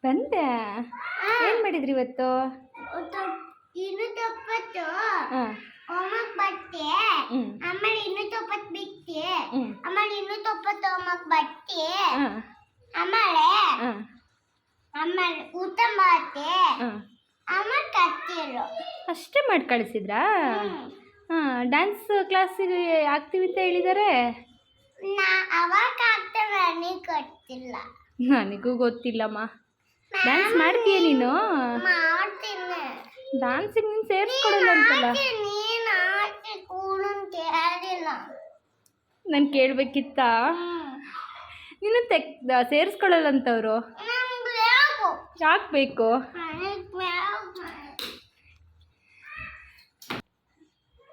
ಬಂದೆ. ಏನು ಮಾಡಿದ್ರಿ ಇವತ್ತು? ಹಾಂ ಹೋಮ್ವರ್ಕ್ ಬಟ್ಟೆ ಆಮೇಲೆ ಇನ್ನೂ ತೊಪ್ಪತ್ತು ಬಿಟ್ಟೆ ಆಮೇಲೆ ಇನ್ನೂ ತೊಪ್ಪತ್ತು ಹೋಮ್ವರ್ಕ್ ಬಟ್ಟೆ ಆಮೇಲೆ ಆಮೇಲೆ ಊಟ ಮಾಡ್ತೆ ಆಮೇಲೆ ಕತ್ತಿರು ಅಷ್ಟೇ ಮಾಡಿ ಕಳಿಸಿದ್ರಾ? ಹಾಂ, ಡ್ಯಾನ್ಸ್ ಕ್ಲಾಸಿಗೆ ಆಗ್ತೀವಿ ಅಂತ ಹೇಳಿದ್ದಾರೆ. ಅವಾಗ ಆಗ್ತೇವೆ ನನಗೆ ಗೊತ್ತಿಲ್ಲ. ನನಗೂ ಗೊತ್ತಿಲ್ಲಮ್ಮ. ಡ್ಯಾನ್ಸ್ ಮಾಡ್ತೀಯ ನೀನು? ಮಾಡ್ತೀನಿ. ಡ್ಯಾನ್ಸಿಗೆ ನೀನು ಸೇರಿಸ್ಕೊಡಲ್ಲ ಅಂತಲ್ಲ. ನೀನು ಆಚೆ ಕೂಡು ಅಂತ ಹೇಳಿಲ್ಲ. ನಾನು ಕೇಳಬೇಕಿತ್ತಾ? ನೀನು ಸೇರಿಸ್ಕೊಡಲ್ಲ ಅಂತವರು. ಯಾಕೆ ಬೇಕು?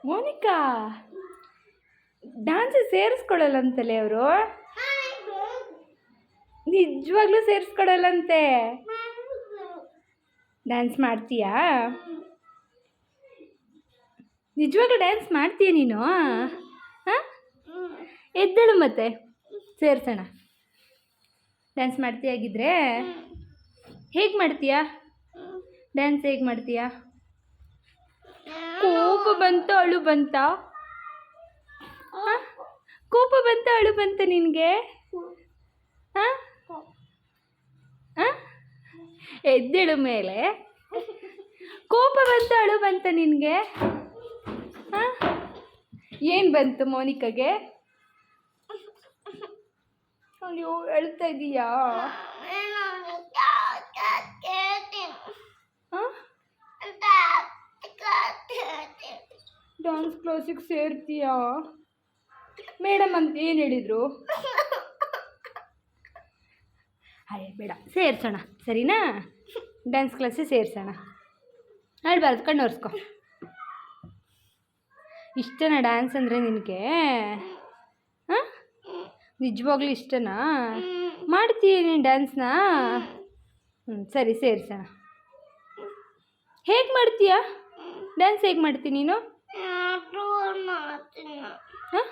ಮೋನಿಕಾ, ಡ್ಯಾನ್ಸ್ ಸೇರಿಸ್ಕೊಡಲ್ಲ ಅಂತಲೇ ಅವರು. ನಿಜವಾಗ್ಲೂ ಸೇರಿಸ್ಕೊಡಲ್ಲಂತೆ. ಡ್ಯಾನ್ಸ್ ಮಾಡ್ತೀಯಾ? ನಿಜವಾಗ್ಲೂ ಡ್ಯಾನ್ಸ್ ಮಾಡ್ತೀಯ ನೀನು? ಹಾಂ, ಎದ್ದೇಳು ಮತ್ತೆ ಸೇರ್ಸೋಣ. ಡ್ಯಾನ್ಸ್ ಮಾಡ್ತೀಯಾಗಿದ್ರೆ ಹೇಗೆ ಮಾಡ್ತೀಯಾ? ಡ್ಯಾನ್ಸ್ ಹೇಗೆ ಮಾಡ್ತೀಯಾ? ಕೋಪ ಬಂತ ಅಳು ಬಂತ? ಕೋಪ ಬಂತ ಅಳು ಬಂತ ನಿನಗೆ? ಹಾಂ ಹಾಂ, ಎದ್ದೇಳು ಮೇಲೆ. ಕೋಪ ಬಂತ ಅಳು ಬಂತ ನಿನಗೆ? ಹಾಂ, ಏನು ಬಂತು ಮೋನಿಕಾಗೆ? ಅಯ್ಯೋ, ಅಳ್ತಾ ಇದೀಯಾ? ಹಾಂ, ಡ್ಯಾನ್ಸ್ ಕ್ಲಾಸಿಗೆ ಸೇರ್ತೀಯಾ? ಮೇಡಮ್ ಅಂತ ಏನು ಹೇಳಿದರು? ಅಯ್ಯ ಬೇಡ, ಸೇರಿಸೋಣ ಸರಿನಾ? ಡ್ಯಾನ್ಸ್ ಕ್ಲಾಸಿಗೆ ಸೇರಿಸೋಣ. ಅಳ್ಬಾರ್ದು, ಕಣ್ಣು ಒರೆಸ್ಕೊ. ಇಷ್ಟನಾ ಡ್ಯಾನ್ಸ್ ಅಂದರೆ ನಿನಗೆ? ಹಾಂ, ನಿಜವಾಗ್ಲೂ ಇಷ್ಟನಾ? ಮಾಡ್ತೀಯ ನೀನು ಡ್ಯಾನ್ಸ್ನ? ಸರಿ, ಸೇರಿಸೋಣ. ಹೇಗೆ ಮಾಡ್ತೀಯಾ ಡ್ಯಾನ್ಸ್? ಹೇಗೆ ಮಾಡ್ತೀನಿ ನೀನು? ಹಾಂ,